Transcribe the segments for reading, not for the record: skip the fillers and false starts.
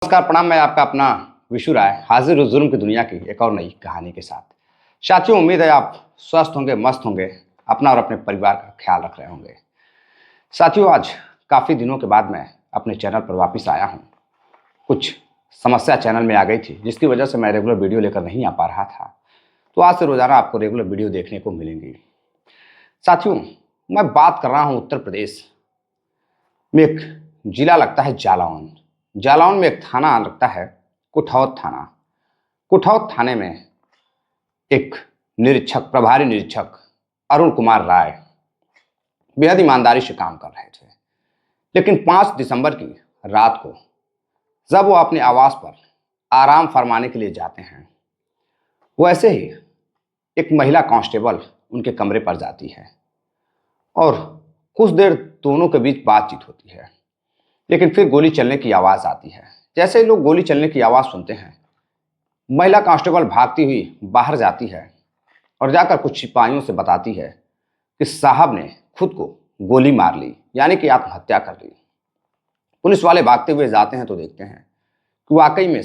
नमस्कार, प्रणाम। मैं आपका अपना विशु राय हाजिर हूँ जुर्म की दुनिया की एक और नई कहानी के साथ। साथियों, उम्मीद है आप स्वस्थ होंगे, मस्त होंगे, अपना और अपने परिवार का ख्याल रख रहे होंगे। साथियों, आज काफ़ी दिनों के बाद मैं अपने चैनल पर वापस आया हूँ। कुछ समस्या चैनल में आ गई थी जिसकी वजह से मैं रेगुलर वीडियो लेकर नहीं आ पा रहा था। तो आज से रोज़ाना आपको रेगुलर वीडियो देखने को मिलेंगी। साथियों, मैं बात कर रहा हूँ उत्तर प्रदेश में एक जिला लगता है जालौन। जालौन में एक थाना लगता है कुठौत थाना। कुठौत थाने में एक निरीक्षक, प्रभारी निरीक्षक अरुण कुमार राय बेहद ईमानदारी से काम कर रहे थे। लेकिन 5 दिसंबर की रात को जब वो अपने आवास पर आराम फरमाने के लिए जाते हैं, वैसे ही एक महिला कांस्टेबल उनके कमरे पर जाती है और कुछ देर दोनों के बीच बातचीत होती है। लेकिन फिर गोली चलने की आवाज़ आती है। जैसे ही लोग गोली चलने की आवाज़ सुनते हैं, महिला कांस्टेबल भागती हुई बाहर जाती है और जाकर कुछ सिपाहियों से बताती है कि साहब ने खुद को गोली मार ली, यानी कि आत्महत्या कर ली। पुलिस वाले भागते हुए जाते हैं तो देखते हैं कि वाकई में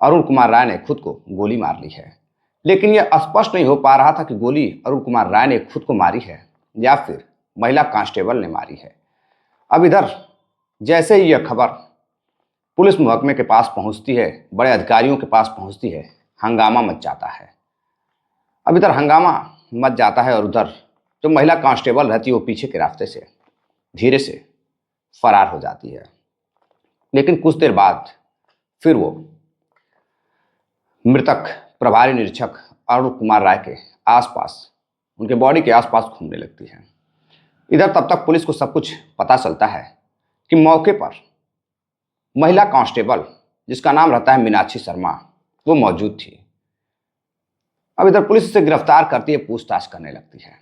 अरुण कुमार राय ने खुद को गोली मार ली है। लेकिन यह स्पष्ट नहीं हो पा रहा था कि गोली अरुण कुमार राय ने खुद को मारी है या फिर महिला कांस्टेबल ने मारी है। अब इधर जैसे ही यह खबर पुलिस महकमे के पास पहुंचती है, बड़े अधिकारियों के पास पहुंचती है, हंगामा मच जाता है। अब इधर हंगामा मच जाता है और उधर जो महिला कांस्टेबल रहती है वो पीछे के रास्ते से धीरे से फरार हो जाती है। लेकिन कुछ देर बाद फिर वो मृतक प्रभारी निरीक्षक अरुण कुमार राय के आसपास, उनके बॉडी के आसपास घूमने लगती है। इधर तब तक पुलिस को सब कुछ पता चलता है कि मौके पर महिला कांस्टेबल जिसका नाम रहता है मीनाक्षी शर्मा, वो मौजूद थी। अब इधर पुलिस इसे गिरफ्तार करती है, पूछताछ करने लगती है।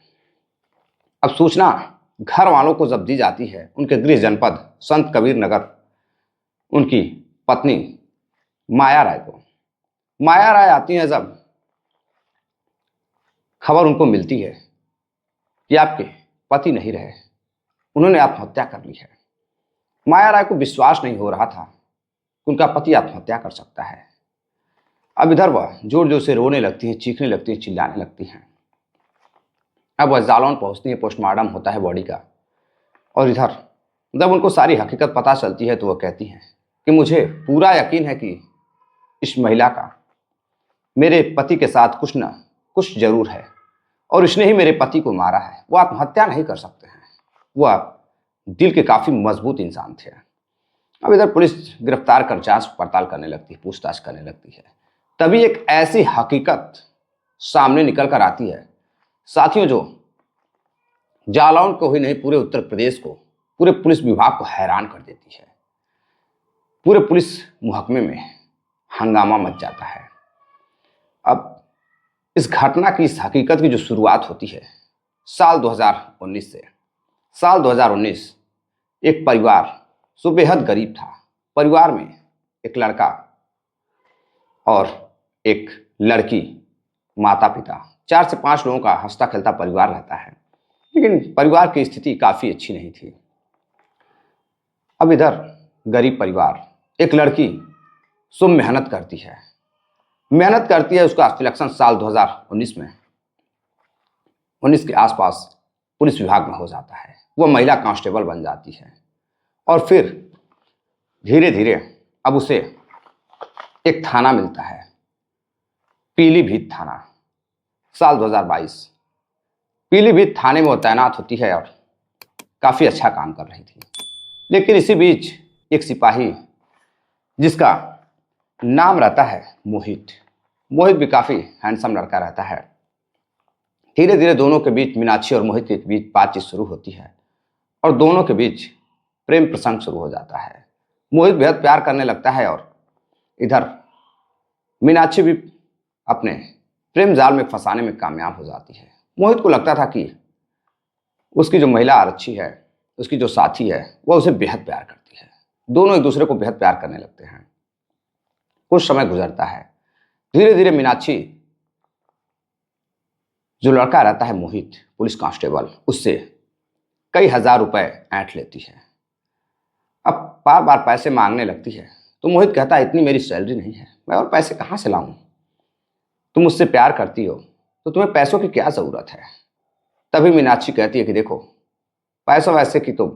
अब सूचना घर वालों को जब दी जाती है, उनके गृह जनपद संत कबीर नगर, उनकी पत्नी माया राय को, माया राय आती है। जब खबर उनको मिलती है कि आपके पति नहीं रहे, उन्होंने आत्महत्या कर ली है, माया राय को विश्वास नहीं हो रहा था कि उनका पति आत्महत्या कर सकता है। अब इधर वह जोर जोर से रोने लगती है, चीखने लगती है, चिल्लाने लगती हैं। अब वह जालौन पहुंचती है, पोस्टमार्टम होता है बॉडी का। और इधर जब उनको सारी हकीकत पता चलती है तो वह कहती हैं कि मुझे पूरा यकीन है कि इस महिला का मेरे पति के साथ कुछ न कुछ जरूर है और इसने ही मेरे पति को मारा है। वो आत्महत्या नहीं कर सकते हैं, वह दिल के काफ़ी मजबूत इंसान थे। अब इधर पुलिस गिरफ्तार कर जांच पड़ताल करने लगती है, पूछताछ करने लगती है। तभी एक ऐसी हकीकत सामने निकल कर आती है साथियों, जो जालौन को ही नहीं पूरे उत्तर प्रदेश को, पूरे पुलिस विभाग को हैरान कर देती है। पूरे पुलिस मुहकमे में हंगामा मच जाता है। अब इस घटना की, इस हकीकत की जो शुरुआत होती है साल 2019 से। साल 2019 एक परिवार जो बेहद गरीब था, परिवार में एक लड़का और एक लड़की, माता पिता, 4 से 5 लोगों का हंसता खेलता परिवार रहता है। लेकिन परिवार की स्थिति काफ़ी अच्छी नहीं थी। अब इधर गरीब परिवार, एक लड़की सो मेहनत करती है, उसका सिलेक्शन साल 2019 में 19 के आसपास पुलिस विभाग में हो जाता है। वह महिला कांस्टेबल बन जाती है और फिर धीरे धीरे अब उसे एक थाना मिलता है, पीलीभीत थाना। साल 2022 पीलीभीत थाने में वो तैनात होती है और काफ़ी अच्छा काम कर रही थी। लेकिन इसी बीच एक सिपाही जिसका नाम रहता है मोहित भी काफ़ी हैंडसम लड़का रहता है। धीरे धीरे दोनों के बीच, मीनाक्षी और मोहित के बीच बातचीत शुरू होती है और दोनों के बीच प्रेम प्रसंग शुरू हो जाता है। मोहित बेहद प्यार करने लगता है और इधर मीनाक्षी भी अपने प्रेम जाल में फंसाने में कामयाब हो जाती है। मोहित को लगता था कि उसकी जो महिला आरक्षी है, उसकी जो साथी है, वह उसे बेहद प्यार करती है। दोनों एक दूसरे को बेहद प्यार करने लगते हैं। कुछ समय गुजरता है, धीरे धीरे मीनाक्षी, जो लड़का रहता है मोहित, पुलिस कांस्टेबल, उससे कई हजार रुपए ऐंठ लेती है। अब बार बार पैसे मांगने लगती है तो मोहित कहता है इतनी मेरी सैलरी नहीं है, मैं और पैसे कहाँ से लाऊं? तुम मुझसे प्यार करती हो तो तुम्हें पैसों की क्या ज़रूरत है? तभी मीनाक्षी कहती है कि देखो, पैसों वैसे की तो,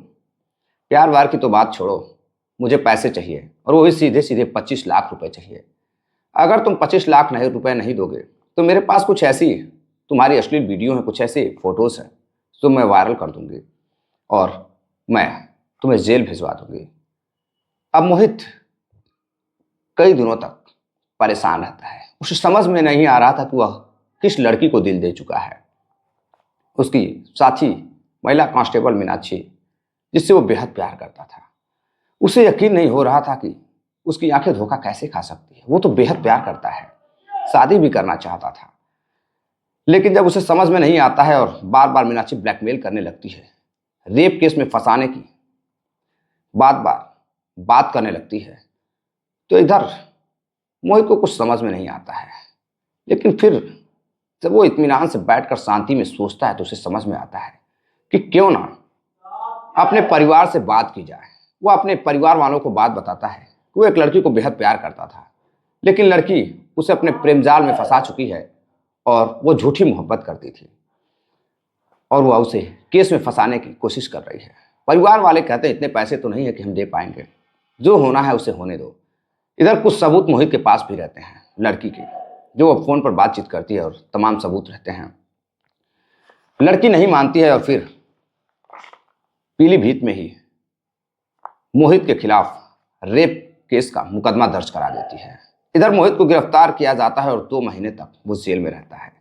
प्यार वार की तो बात छोड़ो, मुझे पैसे चाहिए, और वो भी सीधे सीधे 25 लाख रुपए चाहिए। अगर तुम 25 लाख नहीं रुपए नहीं दोगे तो मेरे पास कुछ ऐसी तुम्हारी अश्लील वीडियो है, कुछ ऐसी फोटोज हैं तो मैं वायरल कर दूंगी और मैं तुम्हें जेल भिजवा दूंगी। अब मोहित कई दिनों तक परेशान रहता है। उसे समझ में नहीं आ रहा था कि वह किस लड़की को दिल दे चुका है। उसकी साथी महिला कांस्टेबल मीनाक्षी, जिससे वो बेहद प्यार करता था। उसे यकीन नहीं हो रहा था कि उसकी आंखें धोखा कैसे खा सकती है। वो तो बेहद प्यार करता है, शादी भी करना चाहता था। लेकिन जब उसे समझ में नहीं आता है और बार बार मीनाक्षी ब्लैकमेल करने लगती है, रेप केस में फंसाने की बार बार बात करने लगती है, तो इधर मोहित को कुछ समझ में नहीं आता है। लेकिन फिर जब वो इत्मीनान से बैठकर शांति में सोचता है तो उसे समझ में आता है कि क्यों ना अपने परिवार से बात की जाए। वो अपने परिवार वालों को बात बताता है कि वो एक लड़की को बेहद प्यार करता था, लेकिन लड़की उसे अपने प्रेम जाल में फंसा चुकी है और वो झूठी मोहब्बत करती थी और वह उसे केस में फंसाने की कोशिश कर रही है। परिवार वाले कहते हैं इतने पैसे तो नहीं है कि हम दे पाएंगे, जो होना है उसे होने दो। इधर कुछ सबूत मोहित के पास भी रहते हैं लड़की के, जो वो फोन पर बातचीत करती है और तमाम सबूत रहते हैं। लड़की नहीं मानती है और फिर पीलीभीत में ही मोहित के खिलाफ रेप केस का मुकदमा दर्ज करा देती है। इधर मोहित को गिरफ्तार किया जाता है और 2 महीने तक वो जेल में रहता है।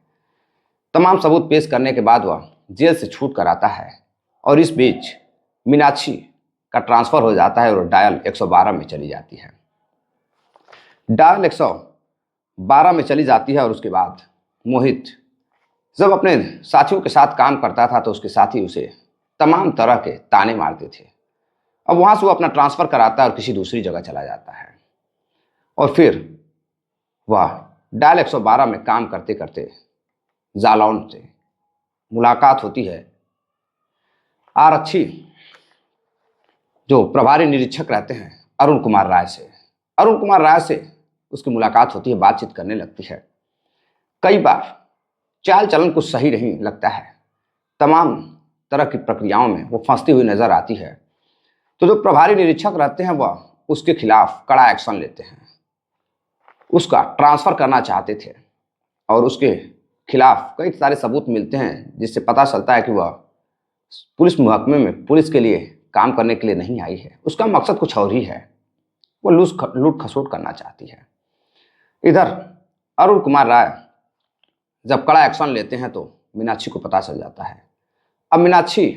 तमाम सबूत पेश करने के बाद वह जेल से छूट कर आता है और इस बीच मीनाक्षी का ट्रांसफर हो जाता है और डायल 112 में चली जाती है। डायल 112 में चली जाती है और उसके बाद मोहित जब अपने साथियों के साथ काम करता था तो उसके साथी उसे तमाम तरह के ताने मारते थे। अब वहां से वो अपना ट्रांसफर कराता है और किसी दूसरी जगह चला जाता है और फिर वह डायल 112 में काम करते करते जालौन से मुलाकात होती है आरक्षी जो प्रभारी निरीक्षक रहते हैं अरुण कुमार राय से। अरुण कुमार राय से उसकी मुलाकात होती है, बातचीत करने लगती है। कई बार चाल चलन कुछ सही नहीं लगता है, तमाम तरह की प्रक्रियाओं में वो फंसती हुई नजर आती है। तो जो प्रभारी निरीक्षक रहते हैं वह उसके खिलाफ कड़ा एक्शन लेते हैं, उसका ट्रांसफर करना चाहते थे और उसके खिलाफ कई सारे सबूत मिलते हैं जिससे पता चलता है कि वह पुलिस महकमे में पुलिस के लिए काम करने के लिए नहीं आई है। उसका मकसद कुछ और ही है, वो लूट खसोट करना चाहती है। इधर अरुण कुमार राय जब कड़ा एक्शन लेते हैं तो मीनाक्षी को पता चल जाता है। अब मीनाक्षी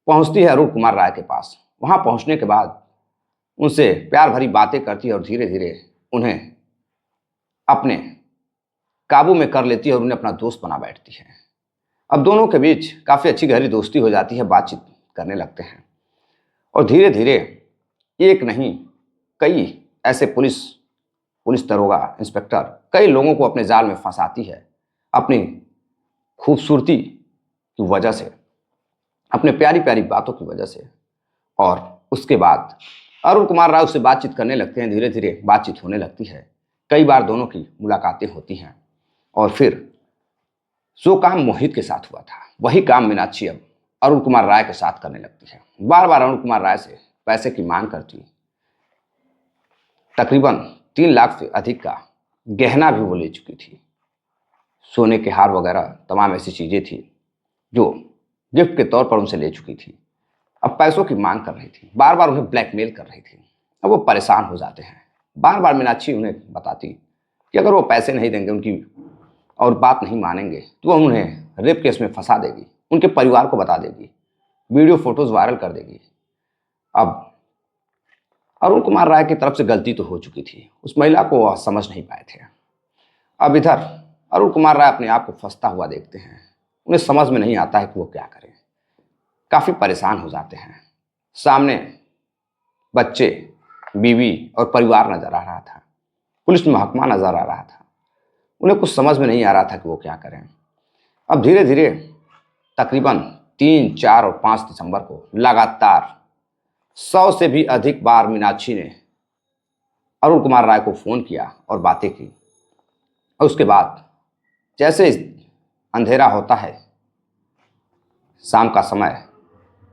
पहुंचती है अरुण कुमार राय के पास। वहां पहुंचने के बाद उनसे प्यार भरी बातें करती है और धीरे धीरे उन्हें अपने काबू में कर लेती है और उन्हें अपना दोस्त बना बैठती है। अब दोनों के बीच काफ़ी अच्छी गहरी दोस्ती हो जाती है, बातचीत करने लगते हैं और धीरे धीरे एक नहीं कई ऐसे पुलिस दरोगा, इंस्पेक्टर कई लोगों को अपने जाल में फंसाती है अपनी खूबसूरती की वजह से, अपने प्यारी प्यारी बातों की वजह से। और उसके बाद अरुण कुमार राव से बातचीत करने लगते हैं, धीरे धीरे बातचीत होने लगती है। कई बार दोनों की मुलाकातें होती हैं और फिर जो काम मोहित के साथ हुआ था वही काम मीनाक्षी अब अरुण कुमार राय के साथ करने लगती है। बार बार अरुण कुमार राय से पैसे की मांग करती, तकरीबन 3 लाख से अधिक का गहना भी वो ले चुकी थी, सोने के हार वगैरह तमाम ऐसी चीज़ें थी जो गिफ्ट के तौर पर उनसे ले चुकी थी। अब पैसों की मांग कर रही थी, बार बार उन्हें ब्लैकमेल कर रही थी। अब वो परेशान हो जाते हैं। बार बार मीनाक्षी उन्हें बताती कि अगर वो पैसे नहीं देंगे उनकी और बात नहीं मानेंगे तो वो उन्हें रेप केस में फंसा देगी, उनके परिवार को बता देगी, वीडियो फोटोज वायरल कर देगी। अब अरुण कुमार राय की तरफ से गलती तो हो चुकी थी, उस महिला को वह समझ नहीं पाए थे। अब इधर अरुण कुमार राय अपने आप को फंसता हुआ देखते हैं, उन्हें समझ में नहीं आता है कि वो क्या करें। काफ़ी परेशान हो जाते हैं। सामने बच्चे, बीवी और परिवार नजर आ रहा था, पुलिस महकमा नजर आ रहा था। उन्हें कुछ समझ में नहीं आ रहा था कि वो क्या करें। अब धीरे धीरे तकरीबन 3, 4 और 5 दिसंबर को लगातार 100 से भी अधिक बार मीनाक्षी ने अरुण कुमार राय को फ़ोन किया और बातें की। और उसके बाद जैसे अंधेरा होता है, शाम का समय,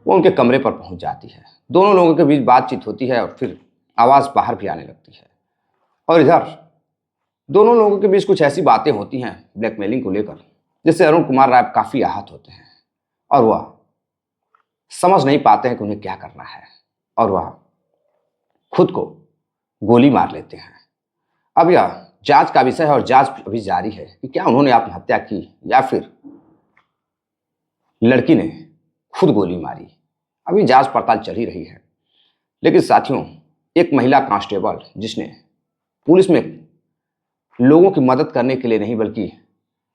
वो उनके कमरे पर पहुंच जाती है। दोनों लोगों के बीच बातचीत होती है और फिर आवाज़ बाहर भी आने लगती है। और इधर दोनों लोगों के बीच कुछ ऐसी बातें होती हैं ब्लैकमेलिंग को लेकर, जिससे अरुण कुमार राय काफ़ी आहत होते हैं और वह समझ नहीं पाते हैं कि उन्हें क्या करना है, और वह खुद को गोली मार लेते हैं। अब यह जांच का विषय है और जांच अभी जारी है कि क्या उन्होंने आत्महत्या की या फिर लड़की ने खुद गोली मारी। अभी जांच पड़ताल चल ही रही है। लेकिन साथियों, एक महिला कांस्टेबल जिसने पुलिस में लोगों की मदद करने के लिए नहीं बल्कि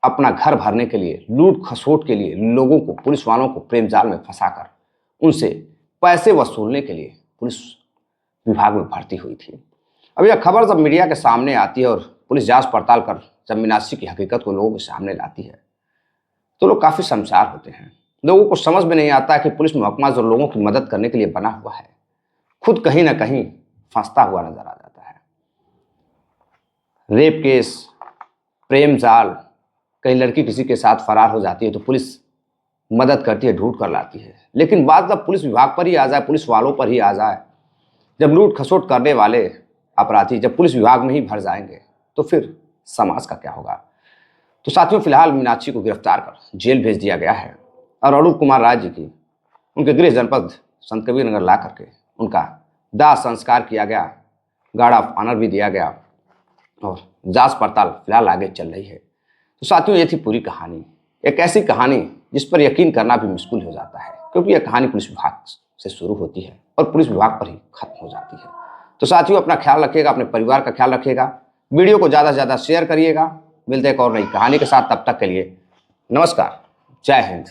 अपना घर भरने के लिए, लूट खसोट के लिए लोगों को, पुलिस वालों को प्रेम जाल में फंसाकर उनसे पैसे वसूलने के लिए पुलिस विभाग में भर्ती हुई थी। अब यह खबर जब मीडिया के सामने आती है और पुलिस जांच पड़ताल कर जब मीनाक्षी की हकीकत को लोगों के सामने लाती है, तो लोग काफ़ी शर्मसार होते हैं। लोगों को समझ में नहीं आता कि पुलिस महकमा जो लोगों की मदद करने के लिए बना हुआ है, खुद कहीं ना कहीं फंसता हुआ नजर आ जाता है। रेप केस, प्रेम जाल, कहीं लड़की किसी के साथ फरार हो जाती है तो पुलिस मदद करती है, ढूंढ कर लाती है। लेकिन बात जब पुलिस विभाग पर ही आ जाए, पुलिस वालों पर ही आ जाए, जब लूट खसोट करने वाले अपराधी जब पुलिस विभाग में ही भर जाएंगे, तो फिर समाज का क्या होगा। तो साथियों, फिलहाल मीनाक्षी को गिरफ्तार कर जेल भेज दिया गया है और अरुण कुमार राय जी की उनके गृह जनपद संत कबीर नगर ला करके उनका दाह संस्कार किया गया, गार्ड ऑफ ऑनर भी दिया गया और जांच पड़ताल फिलहाल आगे चल रही है। तो साथियों, ये थी पूरी कहानी, एक ऐसी कहानी जिस पर यकीन करना भी मुश्किल हो जाता है, क्योंकि यह कहानी पुलिस विभाग से शुरू होती है और पुलिस विभाग पर ही खत्म हो जाती है। तो साथियों, अपना ख्याल रखिएगा, अपने परिवार का ख्याल रखिएगा, वीडियो को ज़्यादा से ज़्यादा शेयर करिएगा। मिलते हैं एक और नई कहानी के साथ, तब तक के लिए नमस्कार, जय हिंद।